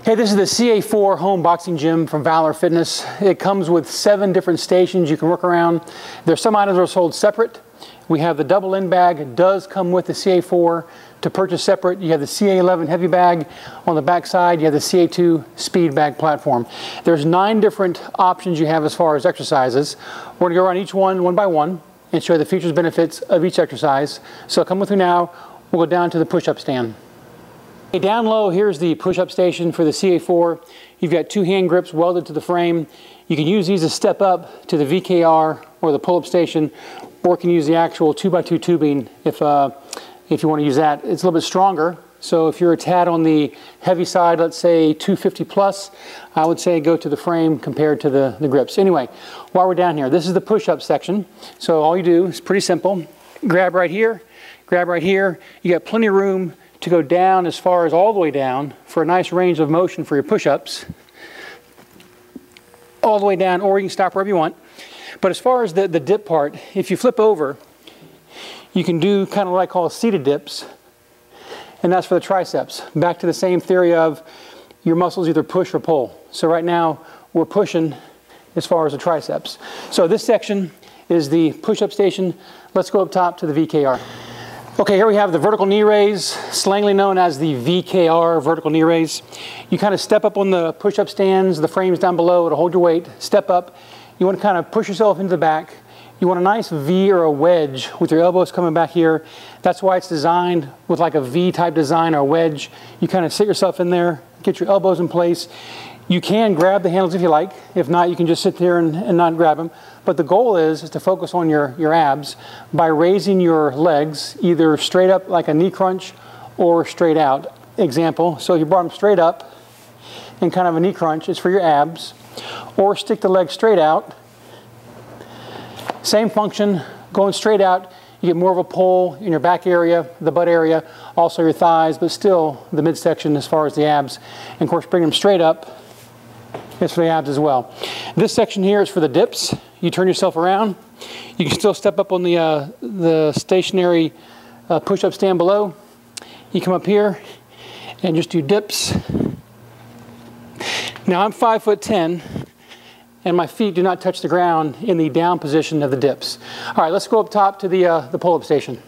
Hey, this is the CA-4 home boxing gym from Valor Fitness. It comes with 7 different stations you can work around. There's some items that are sold separate. We have the double end bag. It does come with the CA-4 to purchase separate. You have the CA-11 heavy bag on the back side. You have the CA-2 speed bag platform. There's 9 different options you have as far as exercises. We're gonna go around each one by one and show you the features and benefits of each exercise. So come with me now. We'll go down to the push-up stand. Okay, down low, here's the push-up station for the CA-4. You've got 2 hand grips welded to the frame. You can use these to step up to the VKR or the pull-up station, or you can use the actual 2x2 tubing if you want to use that. It's a little bit stronger, so if you're a tad on the heavy side, let's say 250 plus, I would say go to the frame compared to the grips. Anyway, while we're down here, this is the push-up section. So all you do is pretty simple. Grab right here, grab right here. You got plenty of room to go down as far as all the way down for a nice range of motion for your push-ups. All the way down, or you can stop wherever you want. But as far as the dip part, if you flip over, you can do kind of what I call seated dips, and that's for the triceps. Back to the same theory of your muscles either push or pull. So right now, we're pushing as far as the triceps. So this section is the push-up station. Let's go up top to the VKR. Okay, here we have the vertical knee raise, slangily known as the VKR, vertical knee raise. You kind of step up on the push-up stands, the frame's down below, it'll hold your weight, step up. You want to kind of push yourself into the back. You want a nice V or a wedge with your elbows coming back here. That's why it's designed with like a V type design or a wedge. You kind of sit yourself in there, get your elbows in place. You can grab the handles if you like. If not, you can just sit there and not grab them. But the goal is to focus on your abs by raising your legs either straight up like a knee crunch or straight out. Example, so you brought them straight up in kind of a knee crunch, it's for your abs. Or stick the leg straight out. Same function, going straight out, you get more of a pull in your back area, the butt area, also your thighs, but still the midsection as far as the abs. And of course, bring them straight up. It's for the abs as well. This section here is for the dips. You turn yourself around. You can still step up on the stationary push-up stand below. You come up here and just do dips. Now I'm 5'10", and my feet do not touch the ground in the down position of the dips. All right, let's go up top to the pull-up station.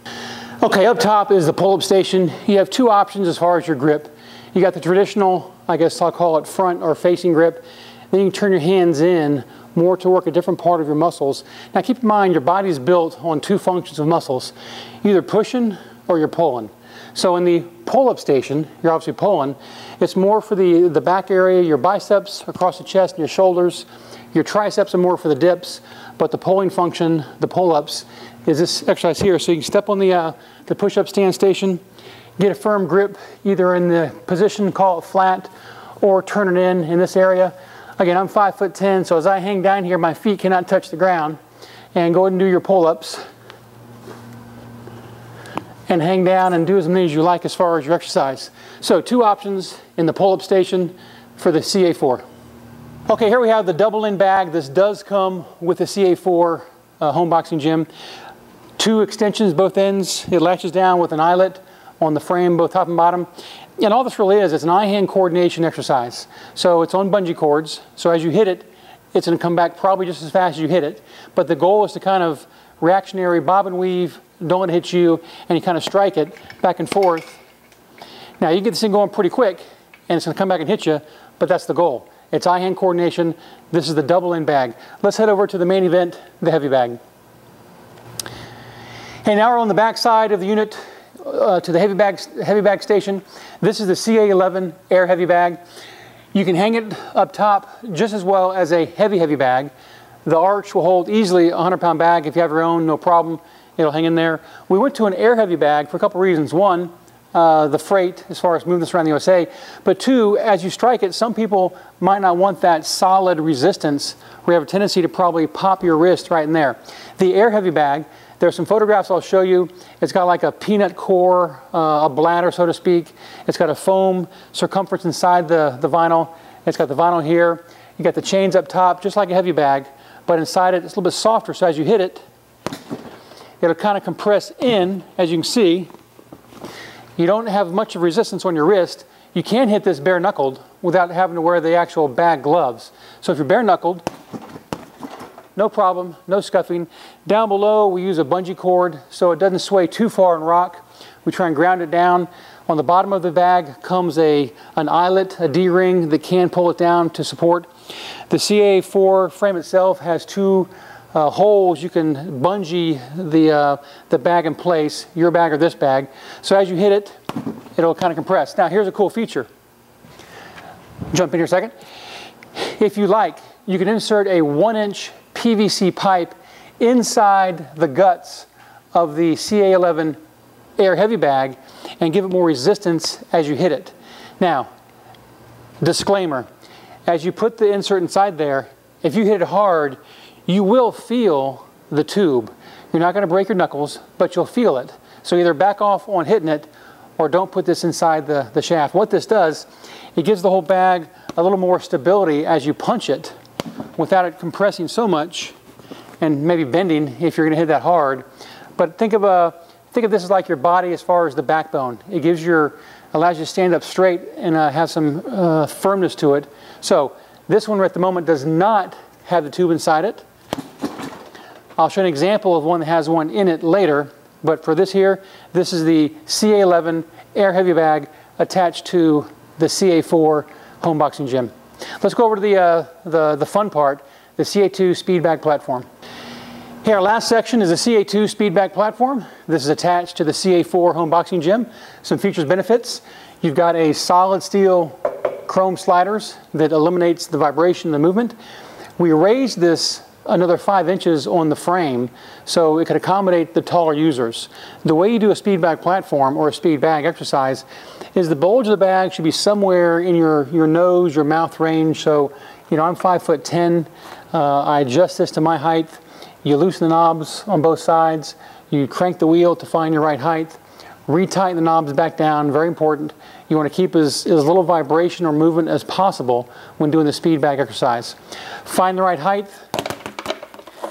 Okay, up top is the pull-up station. You have 2 options as far as your grip. You got the traditional, I guess I'll call it front or facing grip. Then you can turn your hands in more to work a different part of your muscles. Now keep in mind, your body is built on 2 functions of muscles, either pushing or you're pulling. So in the pull-up station, you're obviously pulling. It's more for the back area, your biceps, across the chest and your shoulders. Your triceps are more for the dips, but the pulling function, the pull-ups, is this exercise here. So you can step on the push-up stand station, get a firm grip either in the position, call it flat, or turn it in this area. Again, I'm 5'10", so as I hang down here, my feet cannot touch the ground. And go ahead and do your pull-ups. And hang down and do as many as you like as far as your exercise. So 2 options in the pull-up station for the CA-4. Okay, here we have the double end bag. This does come with the CA-4 home boxing gym. 2 extensions, both ends. It latches down with an eyelet on the frame, both top and bottom. And all this really is, it's an eye-hand coordination exercise. So it's on bungee cords. So as you hit it, it's going to come back probably just as fast as you hit it. But the goal is to kind of reactionary bob and weave, don't let it hit you, and you kind of strike it back and forth. Now you get this thing going pretty quick, and it's going to come back and hit you, but that's the goal. It's eye-hand coordination. This is the double end bag. Let's head over to the main event, the heavy bag. And now we're on the back side of the unit to the heavy bag station. This is the CA-11 air heavy bag. You can hang it up top just as well as a heavy bag. The arch will hold easily a 100-pound bag. If you have your own, no problem. It'll hang in there. We went to an air heavy bag for a couple reasons. One, the freight as far as moving this around the USA. But 2, as you strike it, some people might not want that solid resistance where you have a tendency to probably pop your wrist right in there. The air heavy bag, there's some photographs I'll show you. It's got like a peanut core, a bladder, so to speak. It's got a foam circumference inside the vinyl. It's got the vinyl here. You got the chains up top, just like a heavy bag, but inside it, it's a little bit softer, so as you hit it, it'll kind of compress in, as you can see. You don't have much of resistance on your wrist. You can hit this bare knuckled without having to wear the actual bag gloves. So if you're bare knuckled, no problem, no scuffing. Down below we use a bungee cord so it doesn't sway too far and rock. We try and ground it down. On the bottom of the bag comes an eyelet, a D-ring that can pull it down to support. The CA-4 frame itself has two holes. You can bungee the bag in place, your bag or this bag. So as you hit it, it'll kind of compress. Now here's a cool feature. Jump in here a second. If you like, you can insert a 1-inch PVC pipe inside the guts of the CA-11 Air Heavy bag and give it more resistance as you hit it. Now, disclaimer, as you put the insert inside there, if you hit it hard, you will feel the tube. You're not going to break your knuckles, but you'll feel it. So either back off on hitting it or don't put this inside the shaft. What this does, it gives the whole bag a little more stability as you punch it without it compressing so much and maybe bending if you're going to hit that hard. But think of this as like your body as far as the backbone. It allows you to stand up straight and have some firmness to it. So this one at the moment does not have the tube inside it. I'll show an example of one that has one in it later, but for this here, this is the CA-11 Air Heavy bag attached to the CA-4 home boxing gym. Let's go over to the fun part, the CA-2 speed bag platform. Here, our last section is the CA-2 speed bag platform. This is attached to the CA-4 home boxing gym. Some features, benefits. You've got a solid steel chrome sliders that eliminates the vibration and the movement. We raised this another 5 inches on the frame so it could accommodate the taller users. The way you do a speed bag platform or a speed bag exercise is the bulge of the bag should be somewhere in your nose, your mouth range. So, you know, I'm 5'10". I adjust this to my height. You loosen the knobs on both sides. You crank the wheel to find your right height. Retighten the knobs back down, very important. You want to keep as little vibration or movement as possible when doing the speed bag exercise. Find the right height,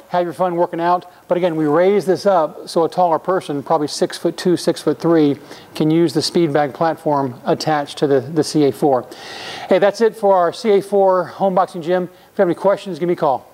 have your fun working out. But again, we raise this up so a taller person, probably 6'2", 6'3", can use the speed bag platform attached to the CA-4. Hey, that's it for our CA-4 home boxing gym. If you have any questions, give me a call.